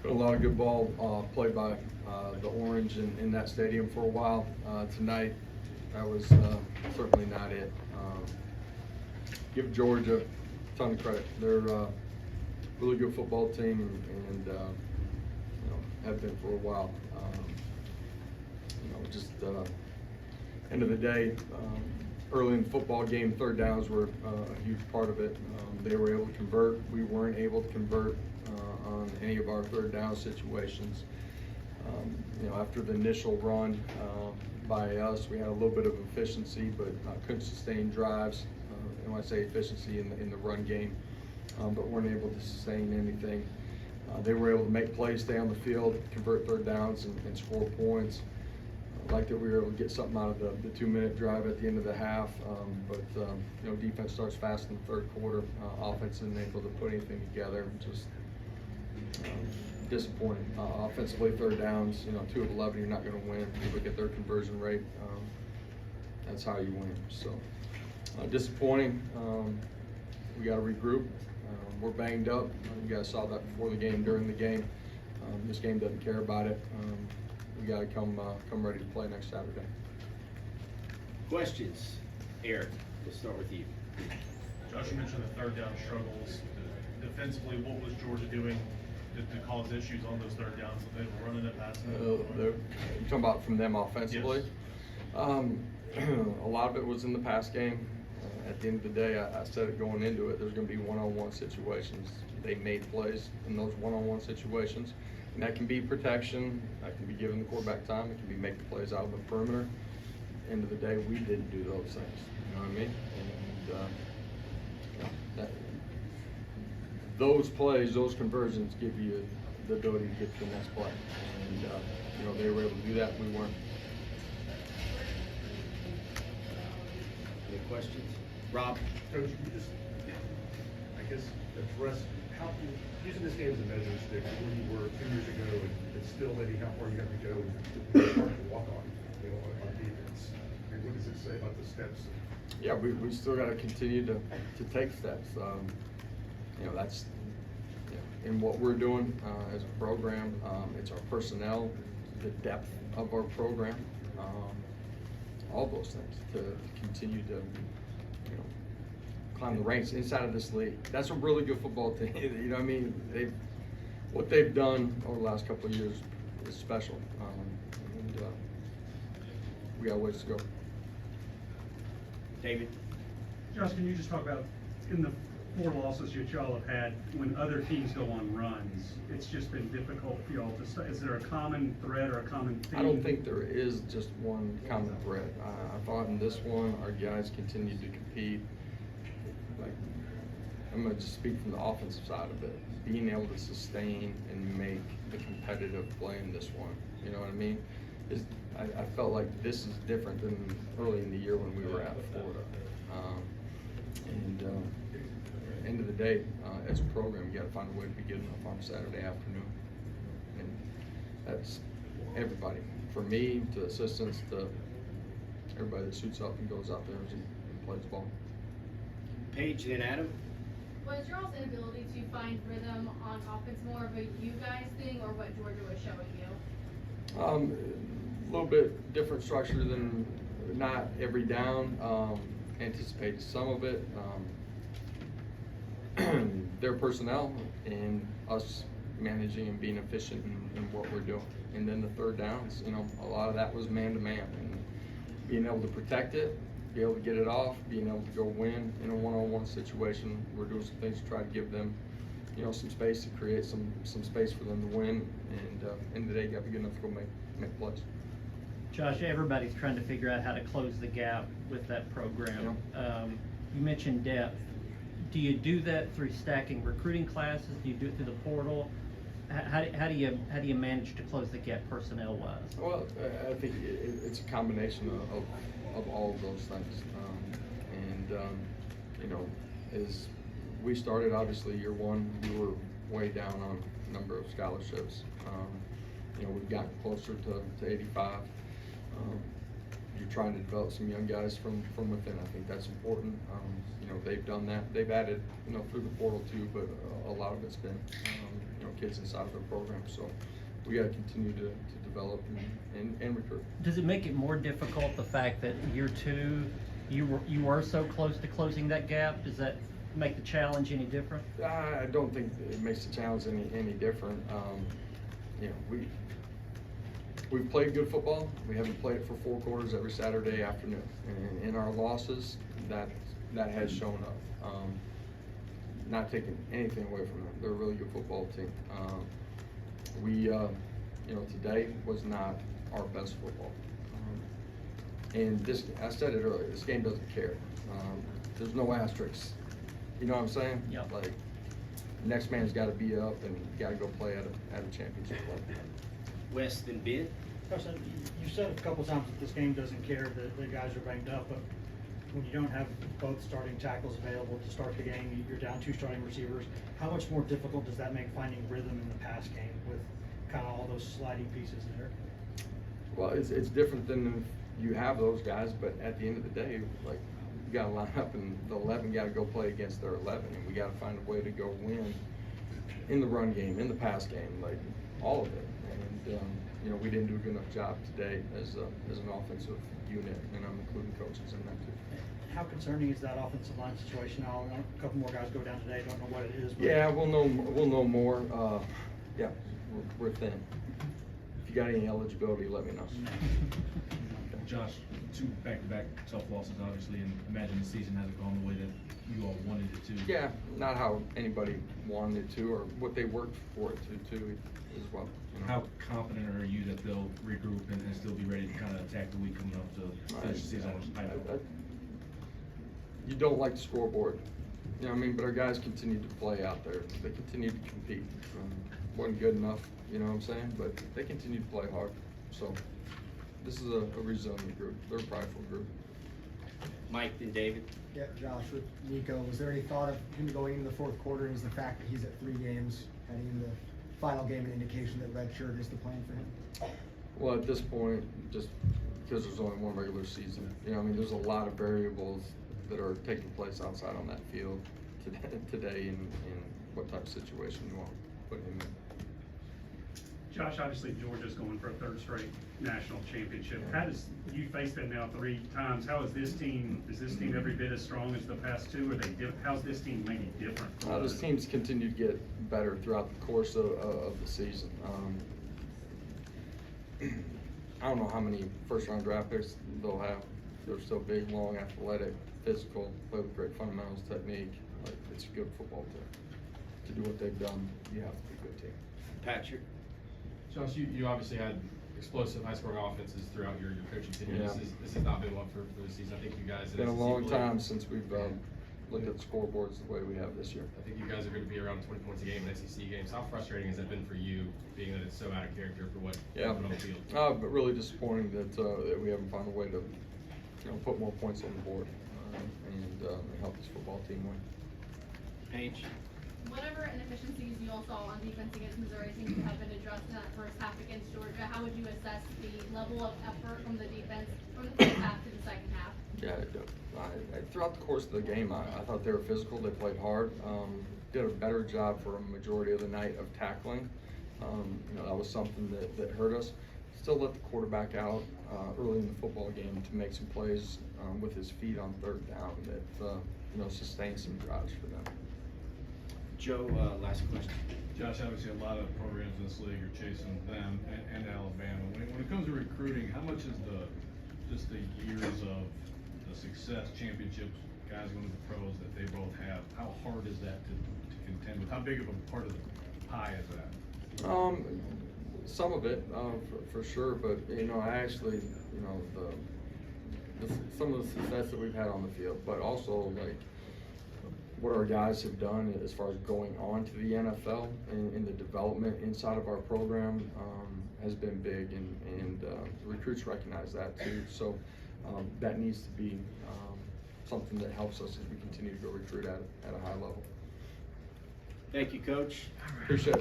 A lot of good ball played by the Orange in that stadium for a while. Tonight, that was certainly not it. Give Georgia a ton of credit. They're a really good football team, and have been for a while. Just end of the day, early in the football game, third downs were a huge part of it. They were able to convert. We weren't able to convert on any of our third down situations. After the initial run by us, we had a little bit of efficiency, but couldn't sustain drives. And when I say efficiency in the run game, but weren't able to sustain anything. They were able to make plays, stay on the field, convert third downs, and score points. I like that we were able to get something out of the 2-minute drive at the end of the half, but defense starts fast in the third quarter. Offense isn't able to put anything together. Just disappointing. Offensively, third downs, 2 of 11, you're not going to win. If you look at their conversion rate, that's how you win. So disappointing. We got to regroup. We're banged up. You guys saw that before the game, during the game. This game doesn't care about it. We got to come ready to play next Saturday. Questions? Eric, we'll start with you. Josh, you mentioned the third down struggles. Defensively, what was Georgia doing to cause issues on those third downs? They were running it, passing it. You're talking about from them offensively? Yes. A lot of it was in the pass game. At the end of the day, I said it going into it, there's going to be one-on-one situations. They made plays in those one-on-one situations. And that can be protection, that can be giving the quarterback time, it can be making plays out of the perimeter. End of the day, we didn't do those things. You know what I mean? And those plays, those conversions give you the ability to get to the next play. And they were able to do that. We weren't. Any questions? Rob? Coach, you just, I guess, address how, using this game as a measuring stick, where you were 2 years ago, and still maybe how far you have to go to start to walk on defense. And what does it say about the steps? Yeah, we still got to continue to take steps. That's in what we're doing as a program. It's our personnel, the depth of our program, all those things to continue to climb the ranks inside of this league. That's a really good football team. You know what I mean? What they've done over the last couple of years is special, and we got ways to go. David? Josh, can you just talk about, in the 4 losses that y'all have had, when other teams go on runs, it's just been difficult for y'all to stay. Is there a common thread or a common theme? I don't think there is just one common thread. I thought in this one, our guys continued to compete. I'm going to just speak from the offensive side of it. Being able to sustain and make the competitive play in this one, you know what I mean? I felt like this is different than early in the year when we were at Florida. End of the day, as a program, you got to find a way to be good enough on Saturday afternoon. And that's everybody. From me to assistants to everybody that suits up and goes out there and plays ball. Paige, then Adam? Was your all's inability to find rhythm on offense more of a you guys thing, or what Georgia was showing you? A little bit different structure than not every down. Anticipated some of it. Their personnel and us managing and being efficient in what we're doing. And then the third downs, a lot of that was man-to-man, and being able to protect it, be able to get it off, being able to go win in a one-on-one situation. We're doing some things to try to give them, some space, to create some space for them to win. And end of the day, you got to be good enough to go make plays. Josh, everybody's trying to figure out how to close the gap with that program. You mentioned depth. Do you do that through stacking recruiting classes? Do you do it through the portal? How do you manage to close the gap personnel-wise? Well, I think it's a combination of all of those things. As we started, obviously, year one, we were way down on number of scholarships. We've gotten closer to 85. you're trying to develop some young guys from within. I think that's important. You know, they've done that. They've added, you know, through the portal too, but a lot of it's been, you know, kids inside of the program. So we got to continue to develop and recruit. Does it make it more difficult, the fact that year two, you were so close to closing that gap? Does that make the challenge any different? I don't think it makes the challenge any different. You know, we've played good football. We haven't played it for 4 quarters every Saturday afternoon. And in our losses, that has shown up. Not taking anything away from them. They're a really good football team. You know, today was not our best football. And this, I said it earlier, this game doesn't care. There's no asterisks. You know what I'm saying? Yep. Like, next man's got to be up and got to go play at a championship level. West and Ben. Coach, you said a couple times that this game doesn't care, that the guys are banged up, but when you don't have both starting tackles available to start the game, you're down 2 starting receivers. How much more difficult does that make finding rhythm in the pass game with kind of all those sliding pieces there? Well, it's different than if you have those guys, but at the end of the day, like, you got to line up and the 11 got to go play against their 11, and we got to find a way to go win in the run game, in the pass game, like all of it. And you know, we didn't do a good enough job today as an offensive unit, and I'm including coaches in that too. How concerning is that offensive line situation now? A couple more guys go down today, don't know what it is. But Yeah, we'll know more. Yeah, we're thin. If you got any eligibility, let me know. Josh, 2 back-to-back tough losses, obviously, and imagine the season hasn't gone the way that you all wanted it to. Yeah, not how anybody wanted it to, or what they worked for it to as well. You know? How confident are you that they'll regroup and still be ready to kind of attack the week coming up to finish the season on a high note? You don't like the scoreboard, you know what I mean? But our guys continued to play out there. They continued to compete. Wasn't good enough, you know what I'm saying? But they continued to play hard. So this is a resilient group. They're a prideful group. Mike and David. Yeah, Josh, with Nico, was there any thought of him going into the 4th quarter? Is the fact that he's at 3 games heading into the final game an indication that redshirt is the plan for him? Well, at this point, just because there's only one regular season, you know, I mean, there's a lot of variables that are taking place outside on that field today and what type of situation you want to put him in. Josh, obviously Georgia's going for a 3rd straight national championship. How does, you faced them now 3 times, how is this team every bit as strong as the past 2? Are they how's this team maybe different? This team's continued to get better throughout the course of the season. I don't know how many first-round draft picks they'll have. They're still big, long, athletic, physical, play with great fundamentals, technique. Like, it's a good football team. To do what they've done, you have to be a good team. Patrick. Josh, you obviously had explosive, high-scoring offenses throughout your coaching tenure. Yeah. This has not been one for the season. I think you guys. It's been a long time since we've looked at the scoreboards the way we have this year. I think you guys are going to be around 20 points a game in SEC games. How frustrating has that been for you, being that it's so out of character for what happened on the field? But really disappointing that we haven't found a way to, you know, put more points on the board and help this football team win. Paige. Whatever inefficiencies you all saw on defense against Missouri seem to have been addressed in that first half against Georgia. How would you assess the level of effort from the defense from the first half to the second half? Yeah, throughout the course of the game, I thought they were physical. They played hard. Did a better job for a majority of the night of tackling. You know, that was something that hurt us. Still let the quarterback out early in the football game to make some plays with his feet on 3rd down that you know, sustained some drives for them. Joe, last question. Josh, obviously a lot of programs in this league are chasing them and Alabama. When it comes to recruiting, how much is just the years of the success, championships, guys going to the pros that they both have, how hard is that to contend with? How big of a part of the pie is that? Some of it, for sure, but you know, I actually, you know, some of the success that we've had on the field, but also like what our guys have done as far as going on to the NFL and in the development inside of our program has been big, and the recruits recognize that too. So that needs to be something that helps us as we continue to go recruit at a high level. Thank you, Coach. Appreciate it.